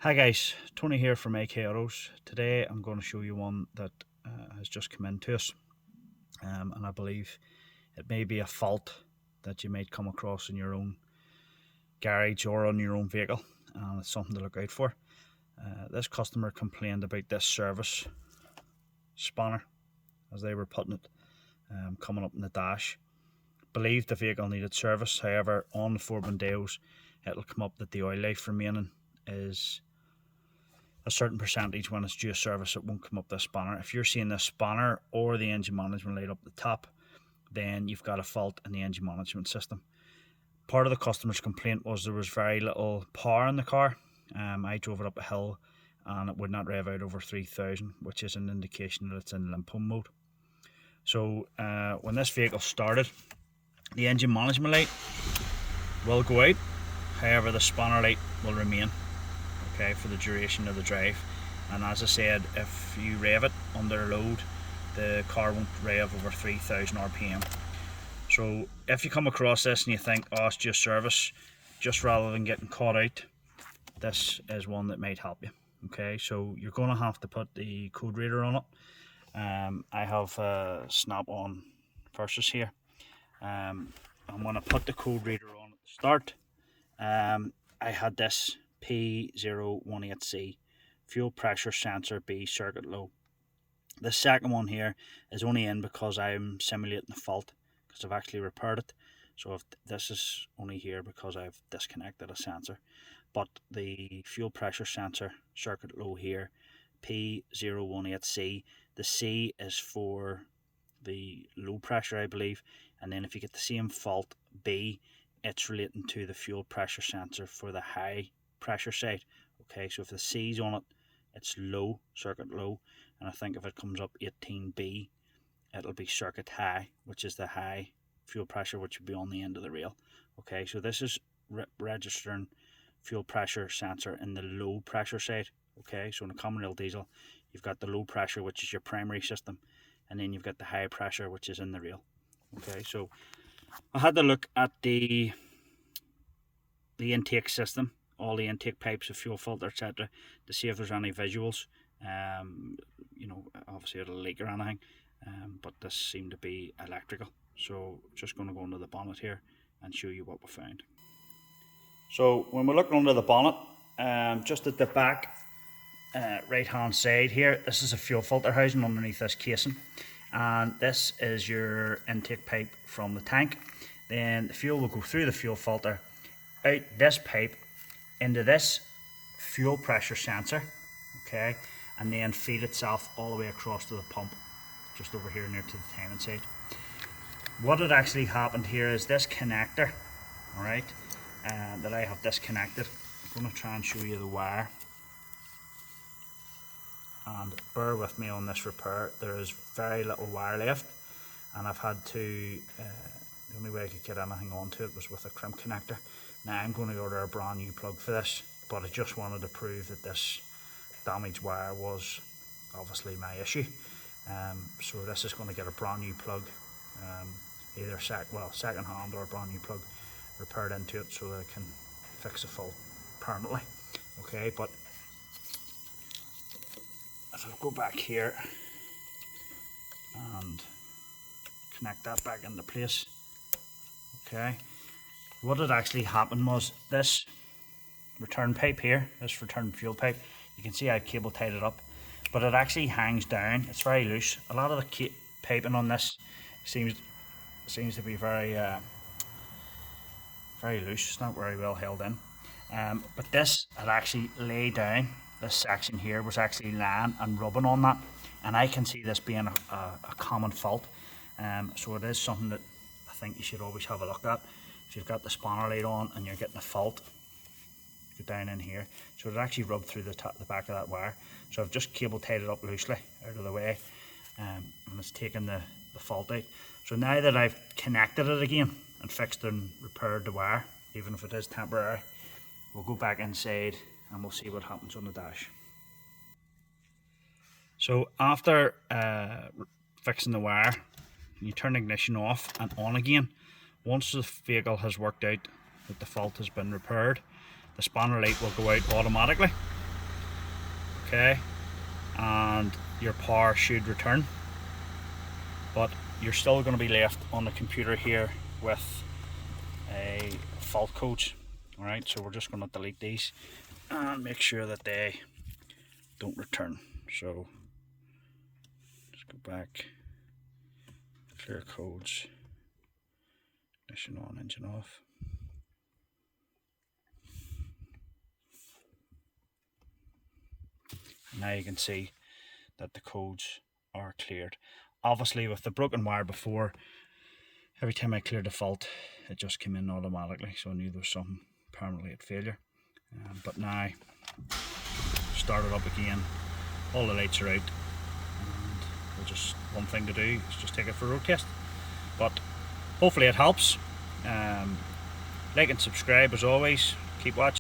Hi guys, Tony here from AK Autos. Today I'm going to show you one that has just come into us, and I believe it may be a fault that you might come across in your own garage or on your own vehicle, and it's something to look out for. This customer complained about this service spanner as they were putting it coming up in the dash. Believed the vehicle needed service, however on the Ford Mondeos it'll come up that the oil life remaining is a certain percentage. When it's due a service, it won't come up this spanner. If you're seeing this spanner or the engine management light up the top, then you've got a fault in the engine management system. Part of the customer's complaint was there was very little power in the car. I drove it up a hill and it would not rev out over 3,000, which is an indication that it's in limp home mode. So when this vehicle started, the engine management light will go out, however the spanner light will remain, okay, for the duration of the drive. And as I said, if you rev it under load, the car won't rev over 3,000 RPM. So if you come across this and you think, oh, it's just service, just rather than getting caught out, this is one that might help you. Okay, so you're going to have to put the code reader on it. I have a snap-on versus here. And when I put the code reader on at the start, I had this P018C fuel pressure sensor B circuit low. The second one here is only in because I'm simulating the fault, because I've actually repaired it. So if this is only here because I've disconnected a sensor. But the fuel pressure sensor circuit low here, P018C, the C is for the low pressure, I believe, and then if you get the same fault, B, it's relating to the fuel pressure sensor for the high pressure side. Okay, so if the C's on it, it's low, circuit low, and I think if it comes up 18B, it'll be circuit high, which is the high fuel pressure, which would be on the end of the rail. Okay, so this is registering fuel pressure sensor in the low pressure side. Okay, so in a common rail diesel, you've got the low pressure, which is your primary system, and then you've got the high pressure, which is in the rail. Okay, so I had to look at the intake system, all the intake pipes, of fuel filter, etc., to see if there's any visuals. You know, obviously it'll leak or anything, but this seemed to be electrical. So just going to go under the bonnet here and show you what we found. So when we're looking under the bonnet, just at the back right hand side here, this is a fuel filter housing underneath this casing, and this is your intake pipe from the tank. Then the fuel will go through the fuel filter, out this pipe into this fuel pressure sensor, okay, and then feed itself all the way across to the pump just over here near to the timing side. What had actually happened here is this connector, all right, that I have disconnected. I'm going to try and show you the wire, and bear with me on this repair. There is very little wire left, and I've had to the only way I could get anything onto it was with a crimp connector. Now I'm going to order a brand new plug for this, but I just wanted to prove that this damaged wire was obviously my issue. So this is going to get a brand new plug, either second hand or a brand new plug repaired into it, so that I can fix the fault permanently. Okay, but if I go back here and connect that back into place, okay, what had actually happened was this return pipe here, this return fuel pipe, you can see I've cable tied it up, but it actually hangs down. It's very loose. A lot of the piping on this seems to be very loose. It's not very well held in, but this had actually lay down. This section here was actually lying and rubbing on that, and I can see this being a common fault. So it is something that I think you should always have a look at. If you've got the spanner light on and you're getting a fault, go down in here. So it actually rubbed through the back of that wire. So I've just cable tied it up loosely out of the way, and it's taken the fault out. So now that I've connected it again and fixed and repaired the wire, even if it is temporary, we'll go back inside and we'll see what happens on the dash. So after fixing the wire, you turn the ignition off and on again. Once the vehicle has worked out that the fault has been repaired, the spanner light will go out automatically, okay, and your power should return, but you're still going to be left on the computer here with a fault codes. Alright, so we're just going to delete these and make sure that they don't return. So let's go back, clear codes, ignition on, engine off. And now you can see that the codes are cleared. Obviously with the broken wire before, every time I cleared the fault, it just came in automatically, so I knew there was something permanently at failure. But now, start it up again, all the lights are out, and we'll just, one thing to do is just take it for a road test. But hopefully it helps. Like and subscribe as always, keep watching.